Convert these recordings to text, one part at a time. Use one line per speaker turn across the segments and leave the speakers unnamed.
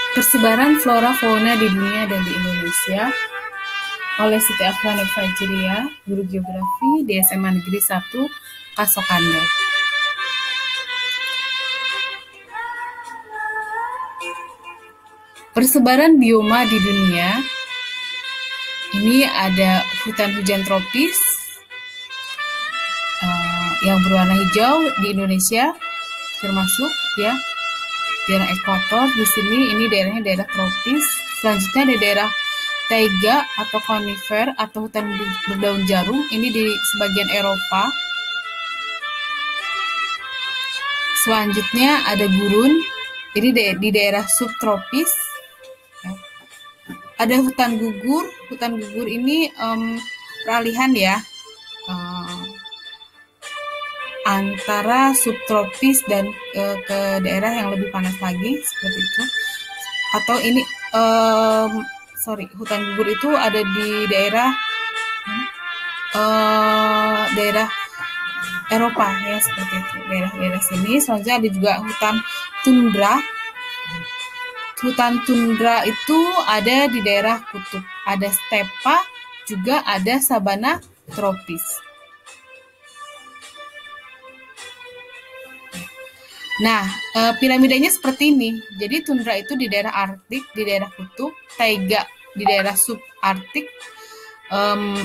Persebaran flora fauna di dunia dan di Indonesia oleh Siti Afriani Fajria, guru geografi di SMA Negeri 1 Kasokanda. Persebaran bioma di dunia ini ada hutan hujan tropis yang berwarna hijau di Indonesia, termasuk ya daerah ekuator. Di sini ini daerahnya daerah tropis. Selanjutnya ada daerah taiga atau konifer atau hutan berdaun jarum, ini di sebagian Eropa. Selanjutnya ada gurun, ini di daerah subtropis. Ada hutan gugur. Hutan gugur ini peralihan ya antara subtropis dan ke daerah yang lebih panas lagi, seperti itu. Atau ini hutan gugur itu ada di daerah Eropa ya, seperti itu, daerah sini. Selanjutnya ada juga hutan tundra. Hutan tundra itu ada di daerah kutub. Ada stepa, juga ada sabana tropis. Nah, piramidanya seperti ini. Jadi tundra itu di daerah Arktik, di daerah kutub. Taiga di daerah subarktik.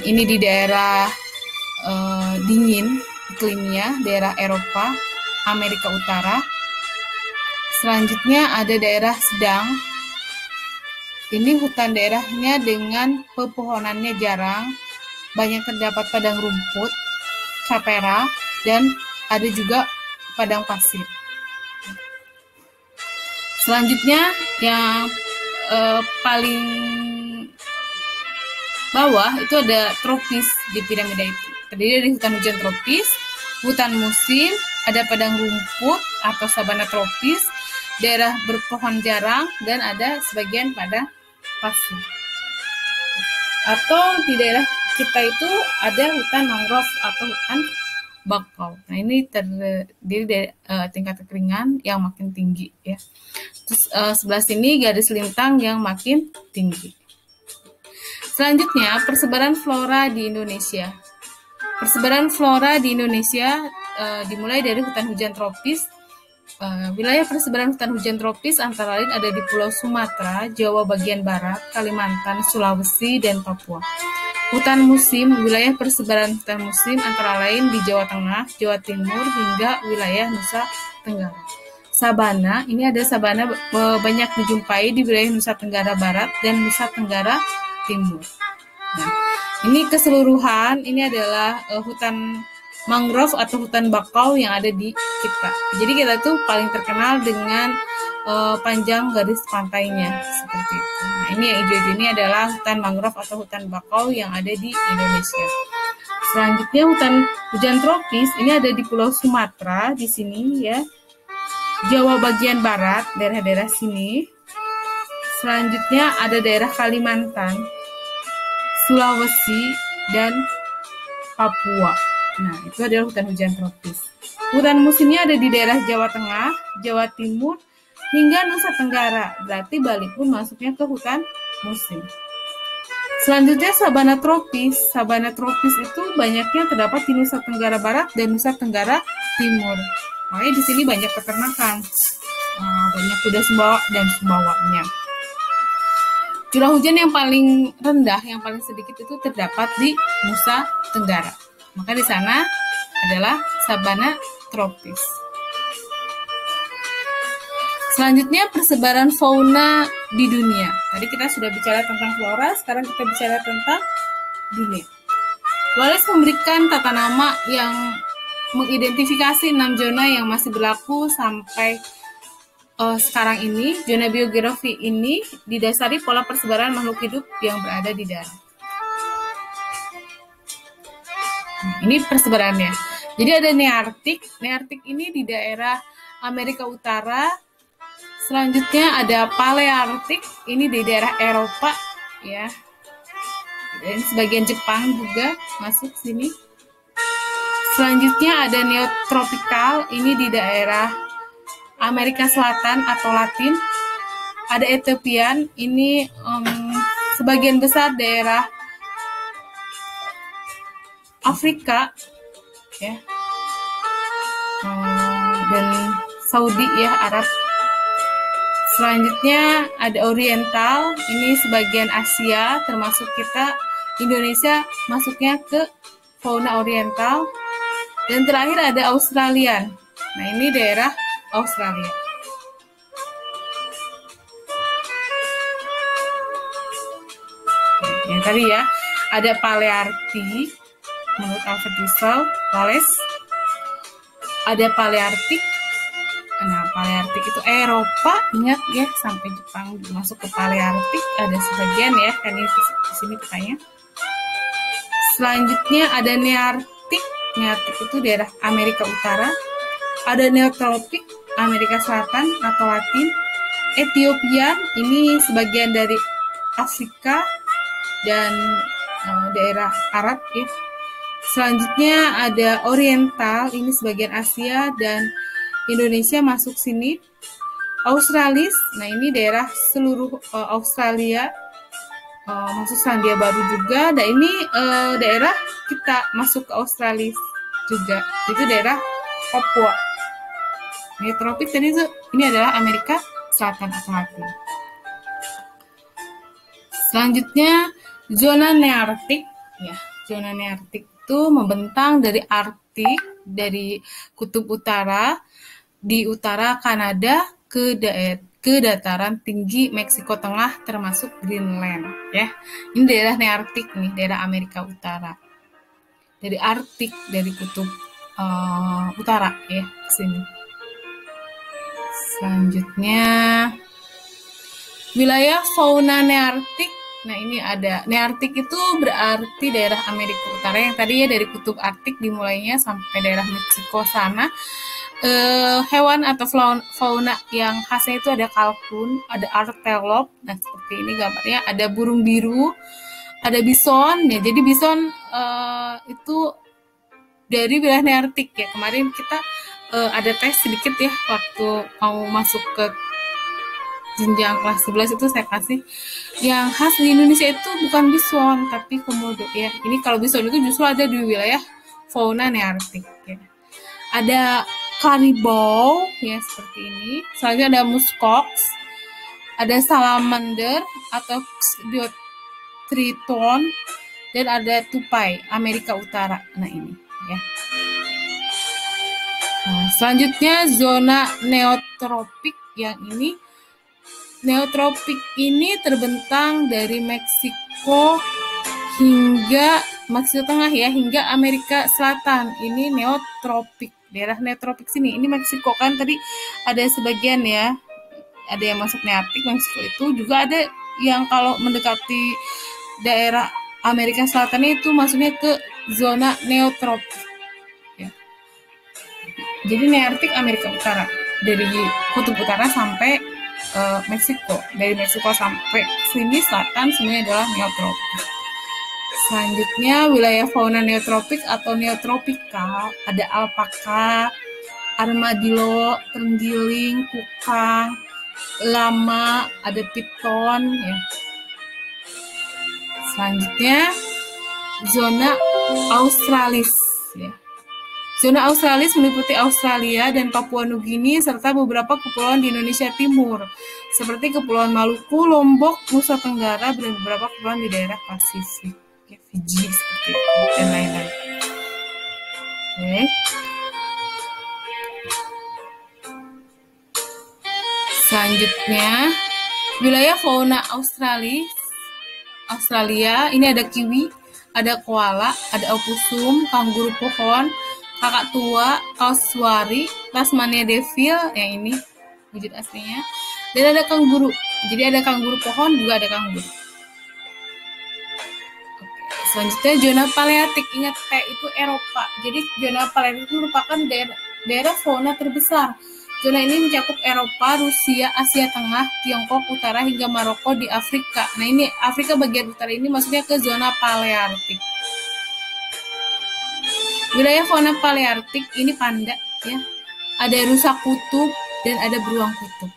Ini di daerah dingin iklimnya, daerah Eropa, Amerika Utara. Selanjutnya ada daerah sedang. Ini hutan daerahnya dengan pepohonannya jarang, banyak terdapat padang rumput, sapera, dan ada juga padang pasir. Selanjutnya yang paling bawah itu ada tropis di piramida itu. Terdiri dari hutan hujan tropis, hutan musim, ada padang rumput atau sabana tropis, daerah berpohon jarang, dan ada sebagian padang pasir. Atau di daerah kita itu ada hutan mangrove atau hutan bakau. Nah, ini terdiri dari tingkat kekeringan yang makin tinggi ya. Terus sebelah sini garis lintang yang makin tinggi. Selanjutnya persebaran flora di Indonesia. Persebaran flora di Indonesia dimulai dari hutan hujan tropis. Wilayah persebaran hutan hujan tropis antara lain ada di Pulau Sumatera, Jawa bagian barat, Kalimantan, Sulawesi, dan Papua. Hutan musim, wilayah persebaran hutan musim antara lain di Jawa Tengah, Jawa Timur, hingga wilayah Nusa Tenggara. Sabana, ini ada sabana banyak dijumpai di wilayah Nusa Tenggara Barat dan Nusa Tenggara Timur. Nah, ini keseluruhan, ini adalah hutan mangrove atau hutan bakau yang ada di kita. Jadi kita tuh paling terkenal dengan panjang garis pantainya seperti itu. Nah, ini yang hijau ini adalah hutan mangrove atau hutan bakau yang ada di Indonesia. Selanjutnya hutan hujan tropis ini ada di Pulau Sumatera di sini ya. Jawa bagian barat, daerah-daerah sini. Selanjutnya ada daerah Kalimantan, Sulawesi, dan Papua. Nah, itu adalah hutan hujan tropis. Hutan musimnya ada di daerah Jawa Tengah, Jawa Timur, hingga Nusa Tenggara. Berarti Bali pun masuknya ke hutan musim. Selanjutnya sabana tropis. Sabana tropis itu banyaknya terdapat di Nusa Tenggara Barat dan Nusa Tenggara Timur. Makanya di sini banyak peternakan, banyak kuda sembawa dan sembawanya. Curah hujan yang paling rendah, yang paling sedikit itu terdapat di Nusa Tenggara. Maka di sana adalah sabana tropis. Selanjutnya persebaran fauna di dunia. Tadi kita sudah bicara tentang flora, sekarang kita bicara tentang dunia. Wallace memberikan tata nama yang mengidentifikasi 6 zona yang masih berlaku sampai sekarang ini. Zona biogeografi ini didasari pola persebaran makhluk hidup yang berada di darat. Ini persebarannya. Jadi ada Nearktik. Nearktik ini di daerah Amerika Utara. Selanjutnya ada Palearktik. Ini di daerah Eropa ya. Dan sebagian Jepang juga masuk sini. Selanjutnya ada Neotropikal. Ini di daerah Amerika Selatan atau Latin. ada Ethiopian, ini sebagian besar daerah Afrika ya, dan Saudi ya, Arab. Selanjutnya ada Oriental, ini sebagian Asia, termasuk kita Indonesia masuknya ke fauna Oriental. Dan terakhir ada Australian. Nah, ini daerah Australia. Yang tadi ya, ada Palearktik menurut Alfred Russel Wallace. Ada Palearktik. Nah, Palearktik itu Eropa, ingat ya, sampai Jepang masuk ke Palearktik, ada sebagian ya, kan ini di sini petanya. Selanjutnya ada Nearktik. Nearktik itu daerah Amerika Utara. Ada Neotropik Amerika Selatan atau Latin. Ethiopia ini sebagian dari Afrika dan daerah Arab ya. Selanjutnya ada Oriental, ini sebagian Asia dan Indonesia masuk sini. Australis, nah ini daerah seluruh Australia, masuk Selandia Baru juga. Dan ini daerah kita masuk ke Australis juga, itu daerah Papua. Neotropik tadi itu ini adalah Amerika Selatan atau Latin. Selanjutnya zona Nearktik ya. Zona Nearktik itu membentang dari Arktik, dari kutub utara di utara Kanada ke dataran tinggi Meksiko Tengah termasuk Greenland ya. Ini daerah Nearktik nih, daerah Amerika Utara. Dari Arktik, dari kutub utara ya ke sini. Selanjutnya wilayah fauna Nearktik. Nah, ini ada Nearktik itu berarti daerah Amerika Utara yang tadi ya, dari kutub Arktik dimulainya sampai daerah Meksiko sana. Hewan atau fauna yang khasnya itu ada kalkun, ada antelope, nah seperti ini gambarnya, ada burung biru, ada bison ya. Jadi bison itu dari wilayah Nearktik ya. Kemarin kita ada tes sedikit ya waktu mau masuk ke jenjang kelas 11 itu saya kasih yang khas di Indonesia itu bukan bison tapi komodo ya. Ini kalau bison itu justru ada di wilayah fauna Nearktik ya. Ada karibau ya seperti ini. Selanjutnya ada muskox, ada salamander atau triton, dan ada tupai Amerika Utara. Nah ini ya. Nah, selanjutnya zona neotropik yang ini. Neotropik ini terbentang dari Meksiko hingga Meksiko Tengah ya, hingga Amerika Selatan. Ini neotropik, daerah neotropik sini. Ini Meksiko kan tadi ada sebagian ya, ada yang masuk Nearktik Meksiko itu, juga ada yang kalau mendekati daerah Amerika Selatan itu masuknya ke zona neotropik ya. Jadi Nearktik Amerika Utara, dari kutub utara sampai Meksiko, dari Meksiko sampai sini selatan semuanya adalah neotropik. Selanjutnya wilayah fauna neotropik atau neotropikal, ada alpaka, armadillo, terenggiling, kukang, lama, ada piton ya. Selanjutnya zona Australis ya. Zona Australis meliputi Australia dan Papua Nugini serta beberapa kepulauan di Indonesia Timur, seperti Kepulauan Maluku, Lombok, Nusa Tenggara, dan beberapa kepulauan di daerah Pasifik, ya, Fiji seperti itu, dan lain-lain. Oke. Selanjutnya, wilayah fauna Australia, ini ada kiwi, ada koala, ada opusum, kanguru pohon, kakak tua, kawaswari, Tasmania devil, yang ini wujud aslinya, dan ada kanguru. Jadi ada kanguru pohon, juga ada kanguru. Oke. Selanjutnya zona Palearktik, ingat P itu Eropa. Jadi zona Palearktik itu merupakan daerah fauna terbesar. Zona ini mencakup Eropa, Rusia, Asia Tengah, Tiongkok Utara hingga Maroko di Afrika. Nah ini Afrika bagian utara ini maksudnya ke zona Palearktik. Wilayah fauna Palearktik ini panda ya. Ada rusa kutub dan ada beruang kutub.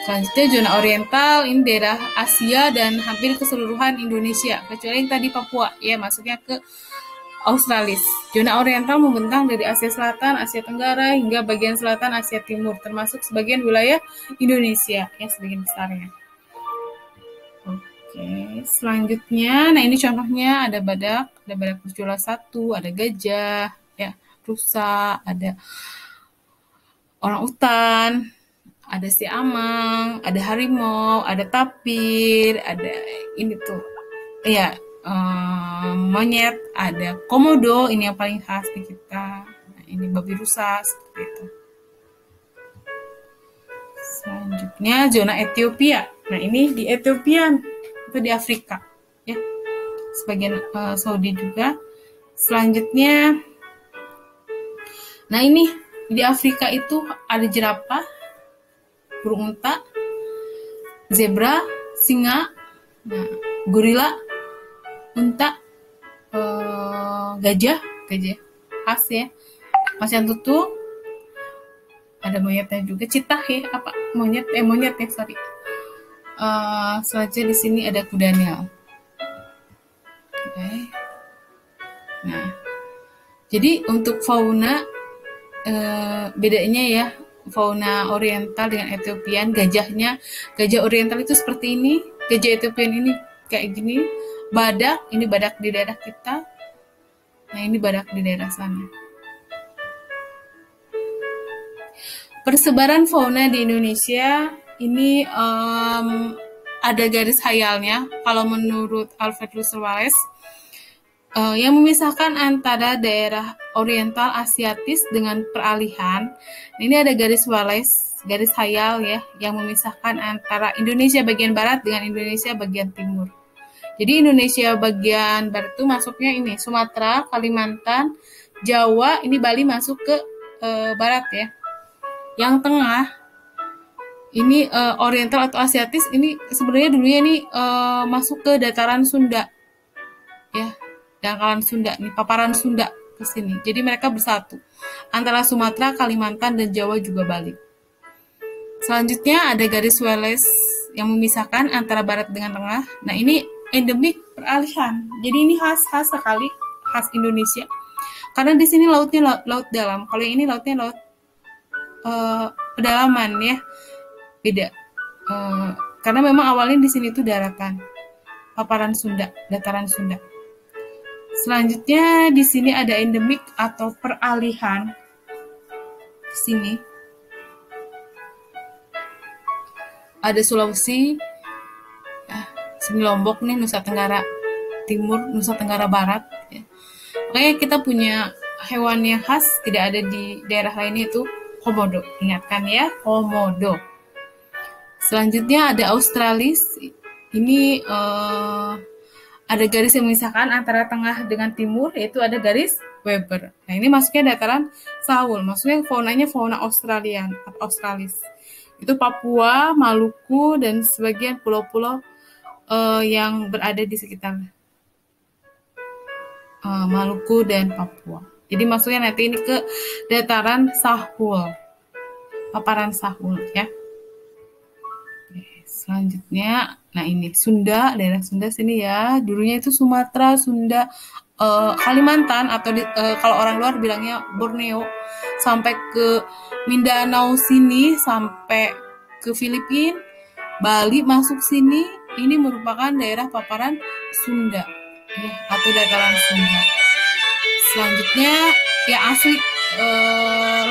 Selanjutnya zona oriental, ini daerah Asia dan hampir keseluruhan Indonesia, kecuali yang tadi Papua, ya masuknya ke Australis. Zona oriental membentang dari Asia Selatan, Asia Tenggara, hingga bagian selatan Asia Timur, termasuk sebagian wilayah Indonesia, ya sebagian besarnya. Oke, selanjutnya, nah ini contohnya ada badak berjula 1, ada gajah, ya, rusa, ada orang utan, ada siamang, ada harimau, ada tapir, ada ini tuh, ya monyet, ada komodo, ini yang paling khas di kita. Nah, ini babi rusa seperti itu. Selanjutnya zona Ethiopia. Nah ini di Ethiopia itu di Afrika, ya, sebagian Saudi juga. Selanjutnya, nah ini di Afrika itu ada jerapah, burung unta, zebra, singa, nah, gorila, unta, gajah khas ya, macan tutul, ada monyetnya juga, citah ya, apa monyet ya sorry. Selanjutnya di sini ada kuda Nil. Okay. Nah, jadi untuk fauna bedanya ya, fauna oriental dengan Ethiopian, gajah oriental itu seperti ini, gajah Ethiopian ini kayak gini, badak, ini badak di daerah kita, nah ini badak di daerah sana. Persebaran fauna di Indonesia ini ada garis hayalnya, kalau menurut Alfred Russel Wallace, yang memisahkan antara daerah oriental Asiatis dengan peralihan. Ini ada garis Wallace, garis hayal ya, yang memisahkan antara Indonesia bagian barat dengan Indonesia bagian timur. Jadi Indonesia bagian barat itu masuknya ini Sumatera, Kalimantan, Jawa, ini Bali masuk ke barat ya. Yang tengah ini oriental atau Asiatis, ini sebenarnya dulunya ini masuk ke dataran Sunda ya. Dataran Sunda, nih paparan Sunda ke sini. Jadi mereka bersatu antara Sumatera, Kalimantan, dan Jawa juga Bali. Selanjutnya ada garis Wallace yang memisahkan antara barat dengan tengah. Nah ini endemik peralihan. Jadi ini khas sekali, khas Indonesia. Karena di sini lautnya laut dalam. Kalau yang ini lautnya laut pedalaman ya, beda. Karena memang awalnya di sini itu daratan, paparan Sunda, dataran Sunda. Selanjutnya di sini ada endemik atau peralihan. Di sini ada Sulawesi, sini Lombok nih, Nusa Tenggara Timur, Nusa Tenggara Barat. Ya. Makanya kita punya hewan yang khas tidak ada di daerah lainnya, itu komodo. Ingatkan ya, komodo. Selanjutnya ada Australis. Ini ada garis yang memisahkan antara tengah dengan timur, yaitu ada garis Weber. Nah ini masuknya dataran Sahul, maksudnya faunanya fauna Australian atau Australis. Itu Papua, Maluku, dan sebagian pulau-pulau yang berada di sekitar Maluku dan Papua. Jadi masuknya nanti ini ke dataran Sahul, paparan Sahul ya. Selanjutnya, nah ini Sunda, daerah Sunda sini ya. Dulunya itu Sumatera, Sunda, Kalimantan, atau kalau orang luar bilangnya Borneo, sampai ke Mindanao sini, sampai ke Filipina, Bali masuk sini. Ini merupakan daerah paparan Sunda ya, atau dataran Sunda. Selanjutnya ya asli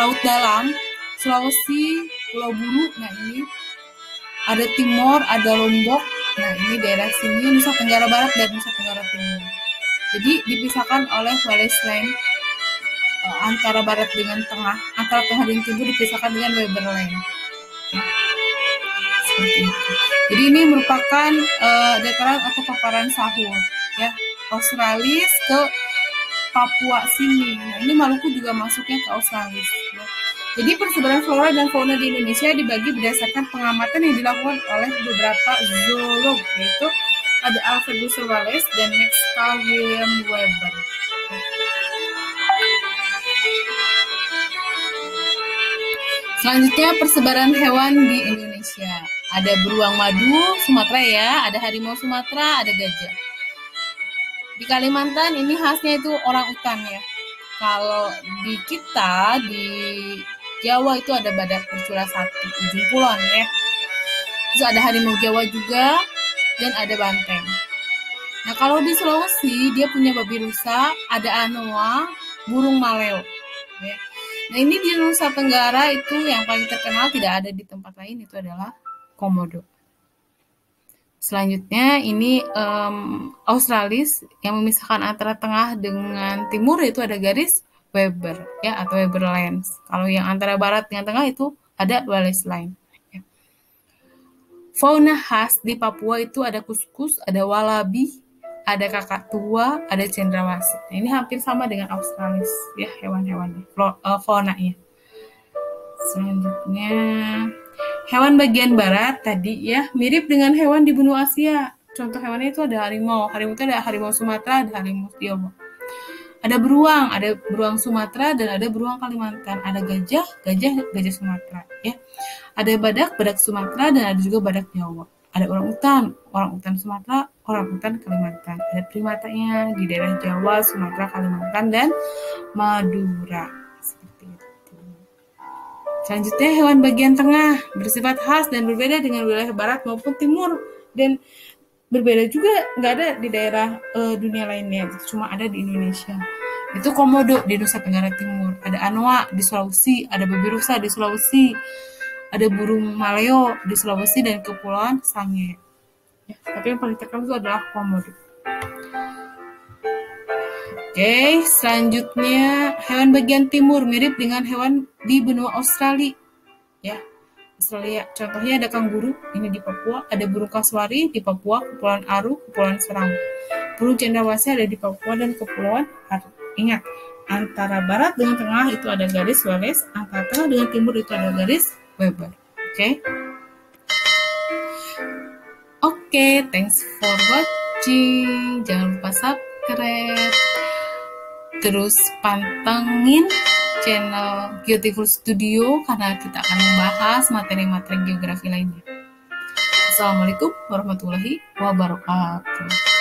laut dalam, Sulawesi, Pulau Buru. Nah ini ada Timor, ada Lombok. Nah ini daerah sini Nusa Tenggara Barat dan Nusa Tenggara Timur. Jadi dipisahkan oleh Wallace Line, antara barat dengan tengah, antara tengah dan timur dipisahkan dengan Weber Line. Ya. Seperti itu. Jadi ini merupakan dataran atau paparan Sahul ya, Australis ke Papua sini. Nah ini Maluku juga masuknya ke Australis ya. Jadi persebaran flora dan fauna di Indonesia dibagi berdasarkan pengamatan yang dilakukan oleh beberapa zoolog, yaitu ada Alfred Russel Wallace dan Max Carl William Weber. Selanjutnya persebaran hewan di Indonesia. Indonesia. Ada beruang madu Sumatera ya, ada harimau Sumatera, ada gajah. Di Kalimantan ini khasnya itu orang utan ya. Kalau di kita di Jawa itu ada badak bercula satu, ujung kulon ya. Terus ada harimau Jawa juga dan ada banteng. Nah kalau di Sulawesi dia punya babi rusa, ada anoa, burung maleo. Ya. Nah ini di Nusa Tenggara itu yang paling terkenal, tidak ada di tempat lain, itu adalah komodo. Selanjutnya ini Australis yang memisahkan antara tengah dengan timur itu ada garis Weber ya atau Weber Lines. Kalau yang antara barat dengan tengah itu ada Wallace Line. Ya. Fauna khas di Papua itu ada kuskus, ada walabi, ada kakak tua, ada cendrawasih. Nah, ini hampir sama dengan Australis ya hewan-hewannya, faunanya. Selanjutnya hewan bagian barat tadi ya mirip dengan hewan di benua Asia. Contoh hewannya itu ada harimau. Harimau itu ada harimau Sumatera, ada harimau Jawa. Ada beruang Sumatera dan ada beruang Kalimantan. Ada gajah Sumatera ya. Ada badak Sumatera dan ada juga badak Jawa. Ada orang utan Sumatera, orang utan Kalimantan. Ada primatanya di daerah Jawa, Sumatera, Kalimantan dan Madura. Seperti itu. Selanjutnya hewan bagian tengah bersifat khas dan berbeda dengan wilayah barat maupun timur dan berbeda juga nggak ada di daerah dunia lainnya, cuma ada di Indonesia. Itu komodo di Nusa Tenggara Timur, ada anoa di Sulawesi, ada babi rusa di Sulawesi, ada burung maleo di Sulawesi dan Kepulauan Sangihe. Ya, tapi yang paling terkenal itu adalah komodo. Oke, selanjutnya hewan bagian timur mirip dengan hewan di benua Australia. Ya, Australia. Contohnya ada kanguru, ini di Papua. Ada burung kasuari di Papua, Kepulauan Aru, Kepulauan Seram. Burung cendrawasih ada di Papua dan Kepulauan Aru. Ingat, antara barat dengan tengah itu ada garis Wallace, antara tengah dengan timur itu ada garis Weber. Oke, thanks for watching. Jangan lupa subscribe. Terus pantengin channel Beautiful Studio karena kita akan membahas materi-materi geografi lainnya. Assalamualaikum warahmatullahi wabarakatuh.